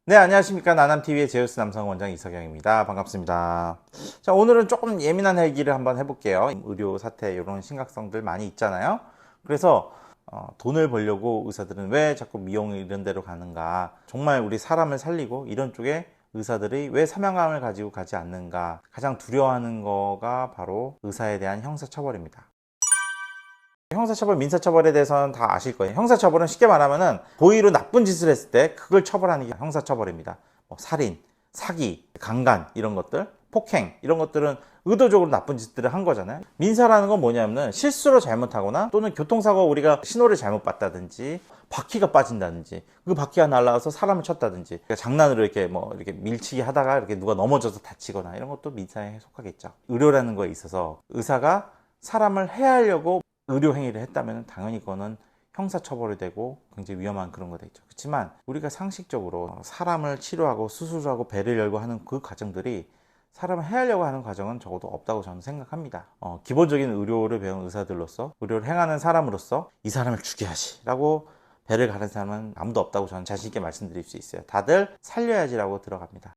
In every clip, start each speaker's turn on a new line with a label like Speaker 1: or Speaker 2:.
Speaker 1: 네, 안녕하십니까. 나남TV의 제우스 남성 원장 이석영입니다. 반갑습니다. 자, 오늘은 조금 예민한 얘기를 한번 해볼게요. 의료 사태 이런 심각성들 많이 있잖아요. 그래서 돈을 벌려고 의사들은 왜 자꾸 미용 이런 데로 가는가, 정말 우리 사람을 살리고 이런 쪽에 의사들이 왜 사명감을 가지고 가지 않는가, 가장 두려워하는 거가 바로 의사에 대한 형사처벌입니다. 형사처벌, 민사처벌에 대해서는 다 아실 거예요. 형사처벌은 쉽게 말하면은 고의로 나쁜 짓을 했을 때 그걸 처벌하는 게 형사처벌입니다. 살인, 사기, 강간 이런 것들, 폭행 이런 것들은 의도적으로 나쁜 짓들을 한 거잖아요. 민사라는 건 뭐냐면은 실수로 잘못하거나 또는 교통사고 우리가 신호를 잘못 봤다든지 바퀴가 빠진다든지 그 바퀴가 날아가서 사람을 쳤다든지 그러니까 장난으로 이렇게 밀치기 하다가 이렇게 누가 넘어져서 다치거나 이런 것도 민사에 속하겠죠. 의료라는 거에 있어서 의사가 사람을 해하려고 의료 행위를 했다면 당연히 그거는 형사처벌이 되고 굉장히 위험한 그런 거 되겠죠. 그렇지만 우리가 상식적으로 사람을 치료하고 수술하고 배를 열고 하는 그 과정들이 사람을 해하려고 하는 과정은 적어도 없다고 저는 생각합니다. 기본적인 의료를 배운 의사들로서 의료를 행하는 사람으로서 이 사람을 죽여야지 라고 배를 가는 사람은 아무도 없다고 저는 자신 있게 말씀드릴 수 있어요. 다들 살려야지 라고 들어갑니다.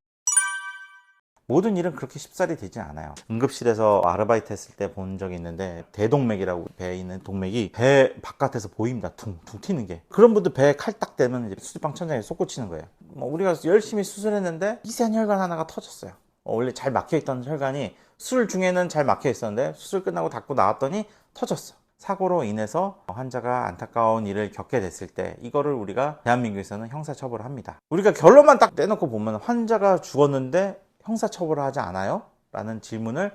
Speaker 1: 모든 일은 그렇게 쉽사리 되지 않아요. 응급실에서 아르바이트 했을 때 본 적이 있는데 대동맥이라고 배에 있는 동맥이 배 바깥에서 보입니다. 퉁퉁 튀는 게. 그런 분들 배에 칼 딱 대면 이제 수지방 천장에 솟구치는 거예요. 우리가 열심히 수술했는데 미세한 혈관 하나가 터졌어요. 원래 잘 막혀있던 혈관이 수술 중에는 잘 막혀있었는데 수술 끝나고 닫고 나왔더니 터졌어. 사고로 인해서 환자가 안타까운 일을 겪게 됐을 때 이거를 우리가 대한민국에서는 형사처벌을 합니다. 우리가 결론만 딱 떼놓고 보면 환자가 죽었는데 형사처벌을 하지 않아요? 라는 질문을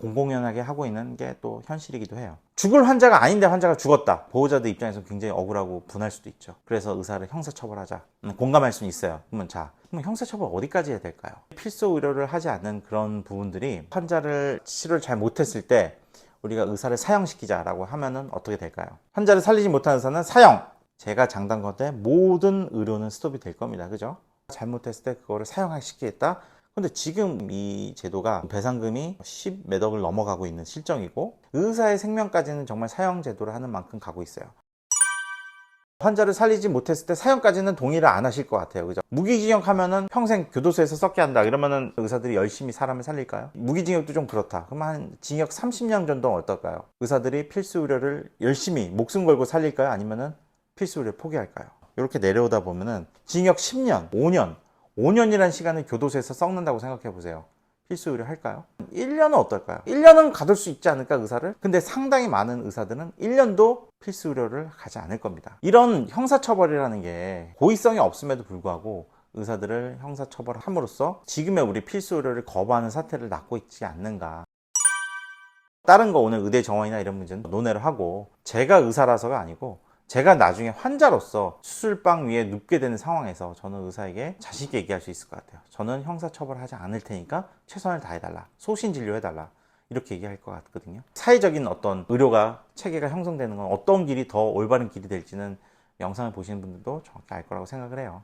Speaker 1: 공공연하게 하고 있는 게 또 현실이기도 해요. 죽을 환자가 아닌데 환자가 죽었다. 보호자들 입장에서 굉장히 억울하고 분할 수도 있죠. 그래서 의사를 형사처벌하자. 공감할 수는 있어요. 그러면 형사처벌 어디까지 해야 될까요? 필수 의료를 하지 않는 그런 부분들이 환자를 치료를 잘 못했을 때 우리가 의사를 사형시키자라고 하면은 어떻게 될까요? 환자를 살리지 못하는 의사는 사형! 제가 장담컨대 모든 의료는 스톱이 될 겁니다. 그죠? 잘못했을 때 그거를 사형시키겠다? 근데 지금 이 제도가 배상금이 10몇 억을 넘어가고 있는 실정이고 의사의 생명까지는 정말 사형 제도를 하는 만큼 가고 있어요. 환자를 살리지 못했을 때 사형까지는 동의를 안 하실 것 같아요. 그죠? 무기징역 하면은 평생 교도소에서 썩게 한다. 이러면은 의사들이 열심히 사람을 살릴까요? 무기징역도 좀 그렇다. 그럼 한 징역 30년 정도 어떨까요? 의사들이 필수 의료를 열심히 목숨 걸고 살릴까요? 아니면은 필수 의료를 포기할까요? 이렇게 내려오다 보면은 징역 10년, 5년이라는 시간을 교도소에서 썩는다고 생각해 보세요. 필수 의료 할까요? 1년은 어떨까요? 1년은 가둘 수 있지 않을까, 의사를? 근데 상당히 많은 의사들은 1년도 필수 의료를 가지 않을 겁니다. 이런 형사처벌이라는 게 고의성이 없음에도 불구하고 의사들을 형사처벌함으로써 지금의 우리 필수 의료를 거부하는 사태를 낳고 있지 않는가. 다른 거 오늘 의대 정원이나 이런 문제는 논의를 하고 제가 의사라서가 아니고 제가 나중에 환자로서 수술방 위에 눕게 되는 상황에서 저는 의사에게 자신 있게 얘기할 수 있을 것 같아요. 저는 형사처벌하지 않을 테니까 최선을 다해달라. 소신진료해달라. 이렇게 얘기할 것 같거든요. 사회적인 어떤 의료가 체계가 형성되는 건 어떤 길이 더 올바른 길이 될지는 영상을 보시는 분들도 정확히 알 거라고 생각을 해요.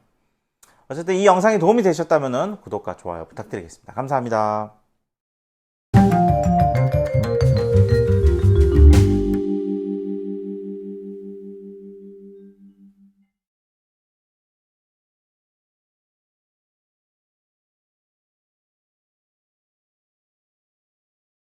Speaker 1: 어쨌든 이 영상이 도움이 되셨다면 구독과 좋아요 부탁드리겠습니다. 감사합니다.